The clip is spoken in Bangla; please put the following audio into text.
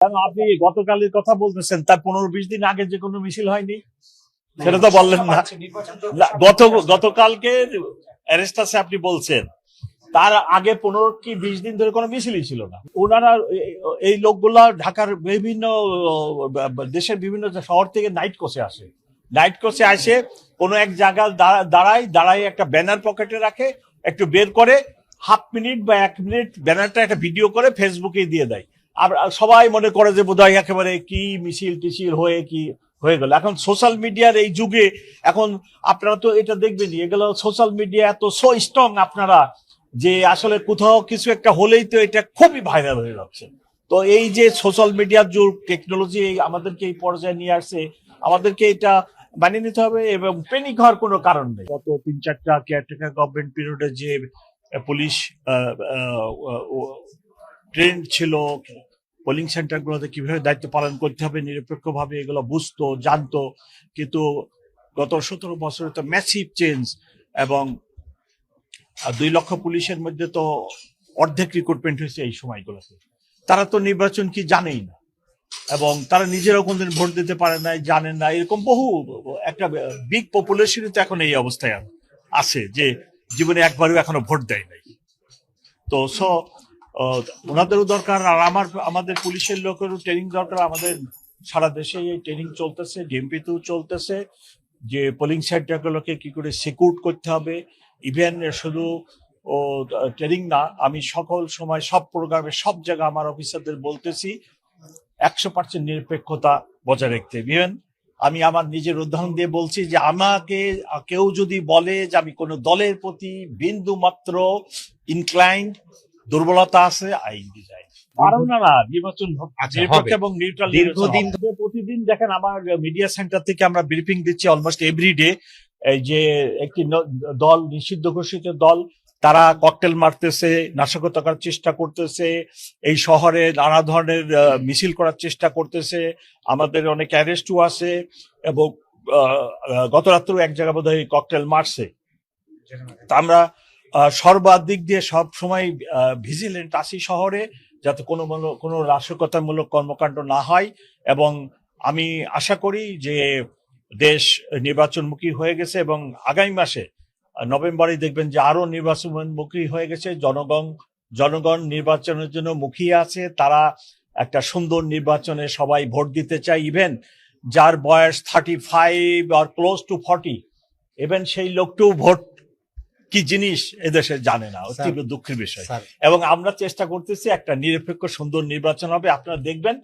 কারণ আপনি গতকালের কথা বলতেছেন, তার 15-20 দিন আগে যে কোনো মিছিল হয়নি, সেটা তো বললেন না। গতকালকে অ্যারেস্ট আছে আপনি বলছেন, তার আগে 15 কি 20 দিন ধরে কোনো মিছিলই ছিল না। ওনারা এই লোকগুলা ঢাকার বিভিন্ন দেশের বিভিন্ন শহর থেকে নাইট কোচে আসে, নাইট কোচে আসে কোনো এক জায়গায় দাঁড়ায় একটা ব্যানার পকেটে রাখে, একটু বের করে হাফ মিনিট বা 1 মিনিট ব্যানারটা একটা ভিডিও করে ফেসবুকে দিয়ে দেয়। আর সবাই মনে করে যে বোধহয় একেবারে কি মিছিল টিছিল হয়ে গেল। এখন সোশ্যাল মিডিয়ার এই যুগে এখন আপনারা তো এটা দেখবেনই, এগুলো সোশ্যাল মিডিয়া এত সো স্ট্রং আপনারা, যে আসলে কোথাও কিছু একটা হলেই তো এটা খুবই ভাইরাল হয়ে যাচ্ছে। তো এই যে সোশ্যাল মিডিয়ার যুগ, টেকনোলজি আমাদেরকে এই পর্যায়ে নিয়ে আসছে, আমাদেরকে এটা মানিয়ে নিতে হবে এবং প্যানিক হওয়ার কোনো কারণ নেই। গত 3-4টা কেয়ারটেকার গভর্নমেন্ট পিরিয়ডে যে পুলিশ ট্রেন্ড ছিল, পোলিং সেন্টার গুলোতে কিভাবে দায়িত্ব পালন করতে হবে নিরপেক্ষভাবে, এগুলো বুঝতো, জানতো। কিন্তু গত 17 বছরে তো ম্যাসিভ চেঞ্জ, এবং 2 লক্ষ পুলিশের মধ্যে তো অর্ধেক রিক্রুটমেন্ট হয়েছে এই সময়গুলোতে। তারা তো নির্বাচন কি জানেই না, এবং তারা নিজেরাও কোনদিন ভোট দিতে পারে না, জানেন না। এরকম বহু একটা বিগ পপুলেশনই তো এখন এই অবস্থায় আছে যে জীবনে একবারও এখনো ভোট দেয় নাই। তো ওনাদেরও দরকার, আর আমাদের পুলিশের লোকেরও ট্রেনিং দরকার। আমাদের সারা দেশে এই ট্রেনিং চলতেছে, ডিএমপিতেও চলতেছে, যে পোলিং সেন্টারগুলোকে কি করে সিকিউর করতে হবে। ইভেন শুধু ট্রেনিং না, আমি সকল সময় সব প্রোগ্রামে সব জায়গায় আমার অফিসারদের বলতেছি 100% নিরপেক্ষতা বজায় রাখতে। ইভেন আমি আমার নিজের উদাহরণ দিয়ে বলছি যে আমাকে কেউ যদি বলে যে আমি কোনো দলের প্রতি বিন্দু মাত্র ইনক্লাইন্ড, দুর্বলতা আছে, আইন দিয়ে যায়। কারণ না নির্বাচন নিরপেক্ষ এবং নিউট্রাল দীর্ঘদিন প্রতিদিন দেখেন আমার মিডিয়া সেন্টার থেকে আমরা ব্রিফিং দিচ্ছি অলমোস্ট এভরিডে, যে একটি দল, নিষিদ্ধ ঘোষিত দল, তারা ককটেল মারতেছে, নাশকতা করার চেষ্টা করতেছে, এই শহরে নানা ধরনের মিছিল করার চেষ্টা করতেছে। আমাদের অনেক অ্যারেস্টও আছে, এবং গত রাত্রেও এক জায়গায় বোধহয় ককটেল মারছে। তা আমরা সর্বাধিক দিয়ে সব সময় ভিজিলেন্ট আছি শহরে, যাতে কোনো নাশকতামূলক কর্মকাণ্ড না হয়। এবং আমি আশা করি যে দেশ নির্বাচনমুখী হয়ে গেছে, এবং আগামী মাসে নভেম্বরে দেখবেন যে আরো নির্বাচনমুখী হয়ে গেছে। জনগণ নির্বাচনের জন্য মুখিয়ে আছে। তারা একটা সুন্দর নির্বাচনে সবাই ভোট দিতে চায়। ইভেন যার বয়স 35 আর ক্লোজ টু 40, ইভেন সেই লোকটাও ভোট কি জিনিস এদেশে জানে না। অত্যন্ত দুঃখের বিষয়। এবং আমরা চেষ্টা করতেছি একটা নিরপেক্ষ সুন্দর নির্বাচন হবে, আপনারা দেখবেন।